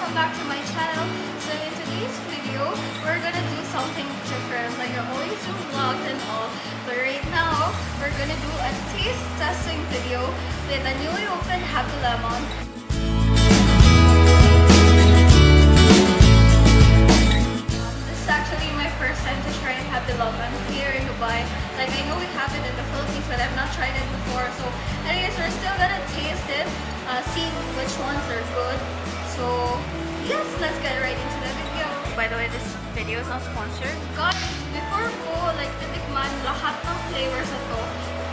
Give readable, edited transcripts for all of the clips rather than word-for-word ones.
welcome back to my channel. So in today's video, we're gonna do something different. Like I always do vlogs and all, but right now, we're gonna do a taste testing video with a newly opened Happy Lemon. This is actually my first time to try Happy Lemon here in Dubai. Like I know we have it in the Philippines, but I've not tried it before. So anyways, we're still gonna taste it, see which ones are good. So yes, let's get right into the video. By the way, this video is not sponsored. Guys, before ko like titikman lahat ng flavors na to,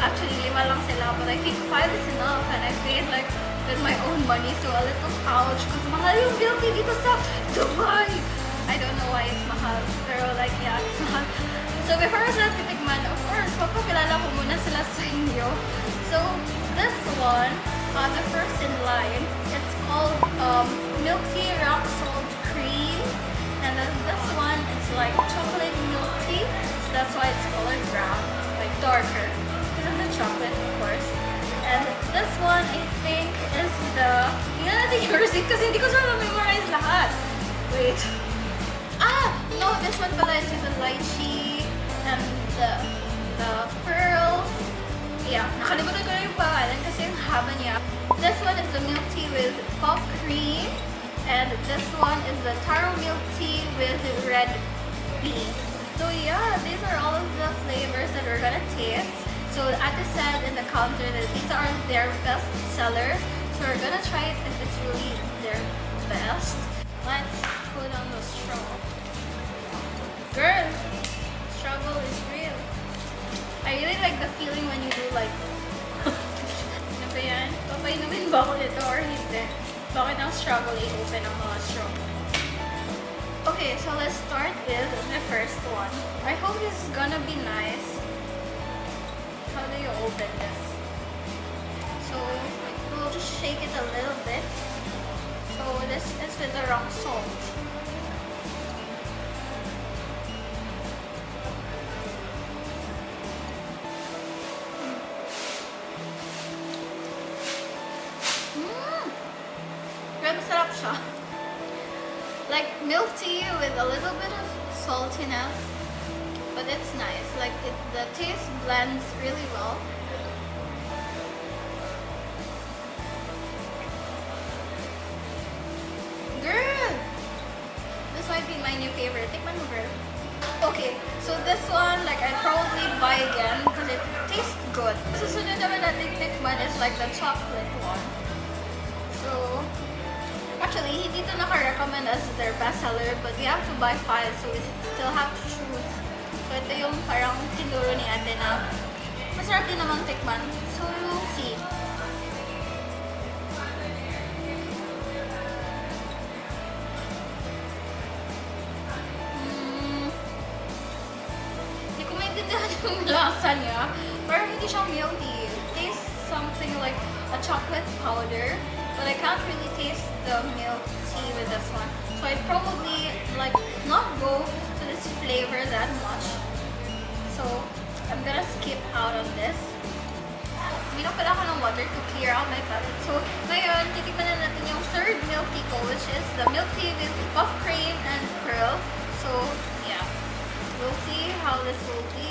actually 5 lang sila, but I think 5 is enough and I paid like with my own money, so a little ouch kasi mahal yung milk tea dito sa Dubai. I don't know why it's mahal, pero like yeah, it's mahal. So before ko sila titikman, of course, papakilala ko muna sila sa inyo. So this one, the first in line, it's called milk tea rock salt cream, and then this one is like chocolate milk tea, so that's why it's colored brown, like darker because of the chocolate, of course. And this one I think is the, hindi natin yung receipt kasi hindi ko sila memorize lahat. Wait, no, this one pala is with the lychee and the pearls. Yeah, nakalimutan ko na yung pangalan kasi yung haba niya. This one is the milk tea with puff cream, and this one is the taro milk tea with red bean. So yeah, these are all of the flavors that we're gonna taste. So Ate said in the counter that these are their best sellers. So we're gonna try it if it's really their best. Let's put on the straw. Girl, struggle is real. I really like the feeling when you do like ano ba yan? Papainumin ba ako nito or hindi? Bakit ang struggle i-open ang mga straw? Okay, so let's start with the first one. I hope this is gonna be nice. How do you open this? So we'll just shake it a little bit. So this is with the rock salt. Masarap siya. Like milk tea with a little bit of saltiness, but it's nice. Like the taste blends really well. Girl! This might be my new favorite. Tikman mo, girl. Okay, so this one, like I'd probably buy again because it tastes good. Susunod naman natin tikman is like the chocolate one. So actually, hindi ito naka-recommend as their bestseller, but we have to buy 5, so we still have to choose. So ito yung parang tinuro ni ate na masarap din namang tikman. So we'll see. Hindi ko maintindihan yung lasa niya. Parang hindi siyang milk tea. It tastes something like a chocolate powder. But I can't really taste the milk tea with this one. So I'd probably like not go to this flavor that much. So I'm gonna skip out on this. Uminom pala ako ng water to clear out my palate. So ngayon, titikman na natin yung third milk tea ko, which is the milk tea with puff cream and pearl. So yeah, we'll see how this will be.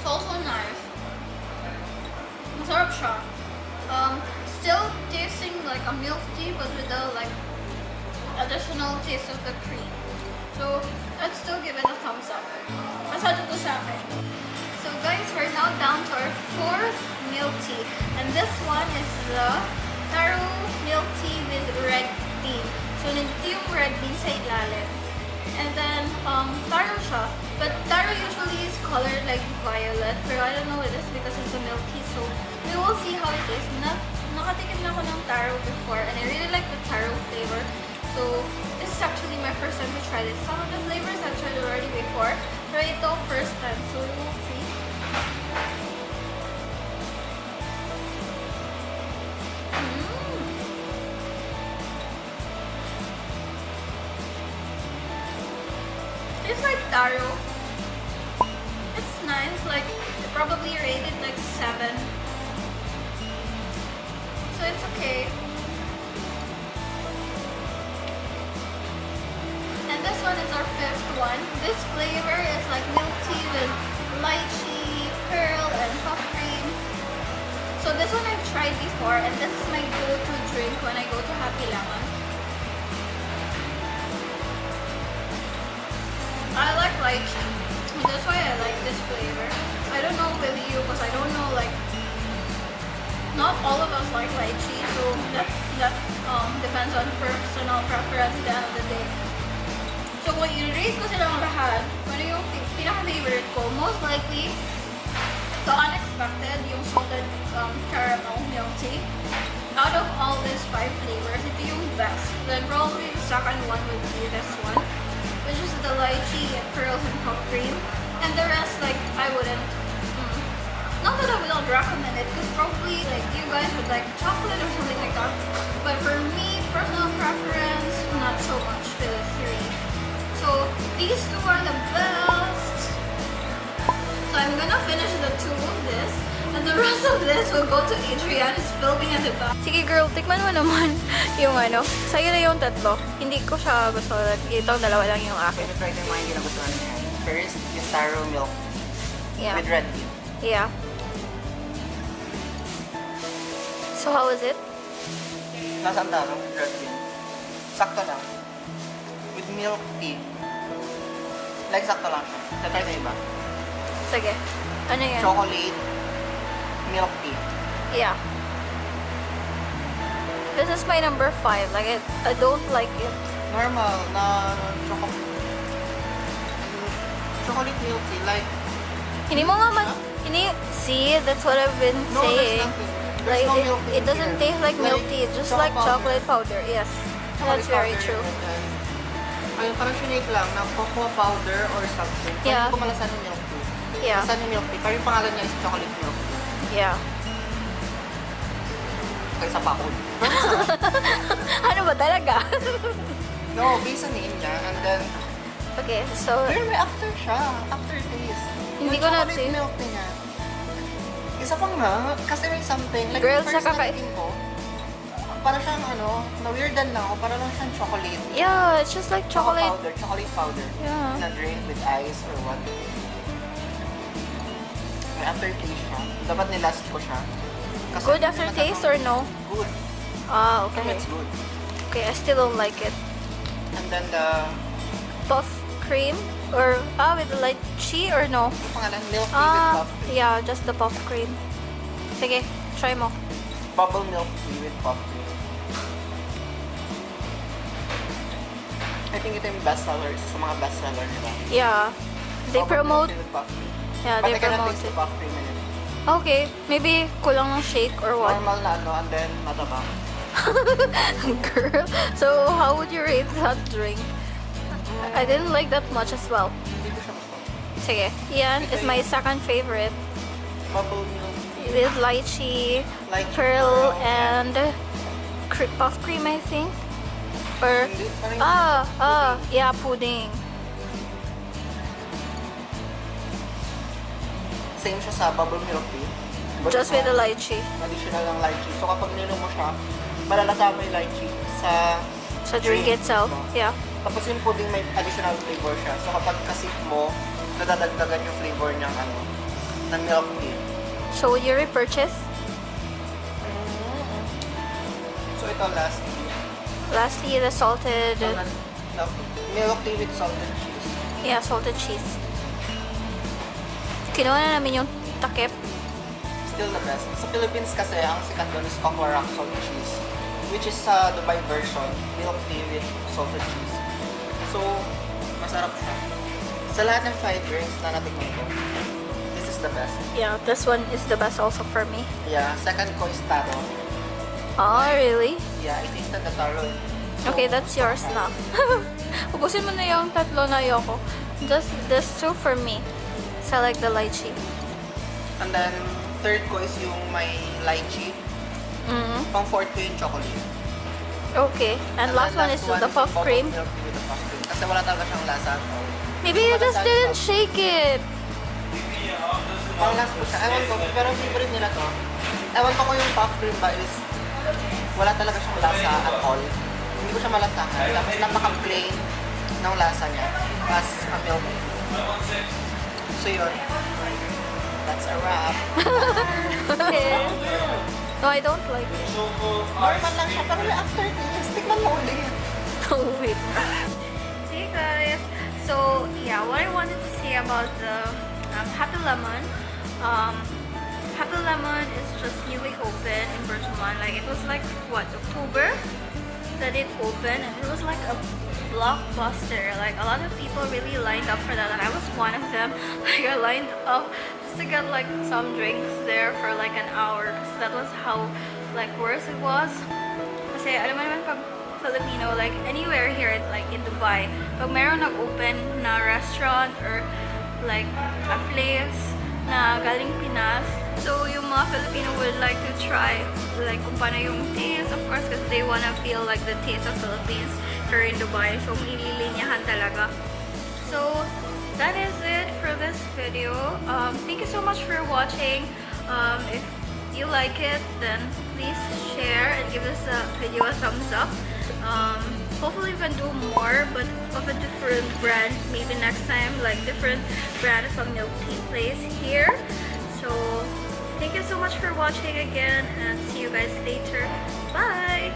Also nice. Masarap siya. Still tasting like a milk tea, but with the like additional taste of the cream. So I'd still give it a thumbs up. Masarap ito sa akin. So guys, we're now down to our fourth milk tea, and this one is the taro milk tea with red bean. So nandito yung red bean sa ilalim. And then, taro siya. But taro usually is colored like violet. Pero I don't know it is because it's a milk tea. So, we will see how it is. Nakatikim na ako ng taro before. And I really like the taro flavor. So, this is actually my first time to try this. Some of the flavors I've tried already before. Pero ito, first time. So, we will see. It's like taro. It's nice. like probably rated like 7. So it's okay. And this one is our 5th one. This flavor is like milk tea with lychee, pearl, and puff cream. So this one I've tried before, and this is my go-to drink when I go to Happy Lemon. I like lychee. That's why I like this flavor. I don't know with you, because I don't know, like, not all of us like lychee, so that depends on personal preference at the end of the day. So kung i-rate ko silang lahat, ano yung pinaka-favorite ko? Most likely, the unexpected, yung salted caramel milk tea. Out of all these 5 flavors, ito yung best. Then probably the second one would be this one, which is the lychee and pearls and puff cream. And the rest, like, I wouldn't. Not that I would not recommend it, because probably like you guys would like chocolate or something like that. But for me, personal preference, not so much for the 3. So these 2 are the best. So I'm gonna finish the 2 of this, and the rest of this will go to Adrian, who's filming at the back. Sige girl, tikman mo naman yung ano. Sa'yo na yung 3. Hindi ko siya gusto. Itong 2 lang yung akin. Try na yung mga hindi nagustuhan niya. First, yung taro milk with red tea. Yeah. So how is it? Nasaan taro with red tea? Sakto lang. With milk tea. Like sakto lang siya. Try na iba. Sige. Ano yan? Chocolate milk tea. Yeah. This is my number 5. Like I don't like it. Normal na chocolate milk tea. Like, Hindi mo nga see, that's what I've been no, saying. there's nothing. Like There's no milk tea it doesn't here. taste like milk tea, it's just like chocolate powder. Yes. That's very true. Ayun, parang sinake lang na cocoa powder or something. Yeah. Hindi ko malasan yung milk tea. Yeah. Malasan yung milk tea. Pero yung pangalan niya is chocolate milk tea. Yeah. Kaysa pakul. Ano ba talaga? No, based on name niya. And then, Okay, so pero may after siya. After taste. Hindi Yung ko na chocolate milk tea niya. Isa pang nga, kasi may something. Like, Girl, yung first sa na natin ko, para siyang na-weirdan lang ako. Para lang siyang chocolate. yeah, it's just like chocolate. Chocolate powder. Yeah. Na drink with ice or what. May aftertaste siya. Dapat nilast ko siya. Kasi Good aftertaste or no? Good. Ah, For me, okay. it's good. Okay, I still don't like it. And then the Puff cream or with the lychee or no? yung pangalan, milk tea with puff cream. Yeah, just the puff cream. Sige, try mo. Bubble milk tea with puff cream. I think ito yung bestseller. Isa sa mga bestseller nila. Yeah. They Bubble promote. milk tea with puff cream. Yeah, But they I cannot promote taste it. the puff cream in it. Okay, maybe kulang ng shake or what? Normal na and then matabang. Girl, so how would you rate that drink? I didn't like that much as well. Hindi ko siya gusto. Sige, yan is my second favorite. Bubble milk tea. With lychee, Lychee, pearl, pearl, and puff cream, I think. Or Hindi, parang yeah, pudding. same siya sa bubble milk tea. But Just with the lychee. additional ng lychee. So kapag ninom mo siya, malalasa mo yung lychee sa Sa drink itself. mismo. Yeah. Tapos yung pudding may additional flavor siya. So kapag kasip mo, nadadagdagan yung flavor ng ng milk tea. So would you repurchase? So ito last. Lastly, the salted, Milk tea with salted cheese. yeah, salted cheese. Kinuha na namin yung takip. Still the best. Sa Philippines kasi, ang sikat doon is cocoa rock salted cheese. Which is sa Dubai version, milk tea with salted cheese. So, masarap siya. Sa lahat ng 5 drinks na natikman ko, this is the best. Yeah, this one is the best also for me. Yeah, second ko is taro. Oh, really? Yeah, I tasted the taro. So, Okay, that's yours na. Ubusin mo na yung 3 na ayoko. Just this 2 for me. So I like the lychee. And then, third ko is yung may lychee. Pang fourth ko yung chocolate. Okay. And last one then is just the puff yung bubble cream. milk tea with the puff cream. Kasi wala talaga siyang lasa. Maybe you just Malasan didn't siya. shake it. Pang last food siya. Ewan ko, pero favorite nila to. Ewan ko kung yung puff cream ba is wala talaga siyang lasa at all. Hindi ko siya malasahan. Tapos napaka-plain ng lasa niya as a milk. So yun. That's a wrap. Okay. No, I don't like it. Normal lang siya, pero may aftertaste. Tikman mo ulit. Oh, wait. Hey guys. So, yeah, what I wanted to say about the Happy Lemon. Happy Lemon is just newly opened in Burjuman. Like, it was like, what, October that it opened? And it was like a blockbuster. Like, a lot of people really lined up for that. And I was one of them. Like, I lined up just to get like some drinks there for like an hour. Because that was how like worse it was. Kasi, alam mo naman pag Filipino, like anywhere here, like in Dubai, pag meron nag-open na restaurant or like a place na galing Pinas, so yung mga Filipino would like to try like kung paano yung taste, of course, because they wanna feel like the taste of Philippines here in Dubai. So nililinyahan talaga. So that is it for this video. Thank you so much for watching. If you like it, then please share and give this video a thumbs up. Hopefully we can do more, but of a different brand. Maybe next time, like different brand of a milk tea place here. So thank you so much for watching again, and see you guys later. Bye.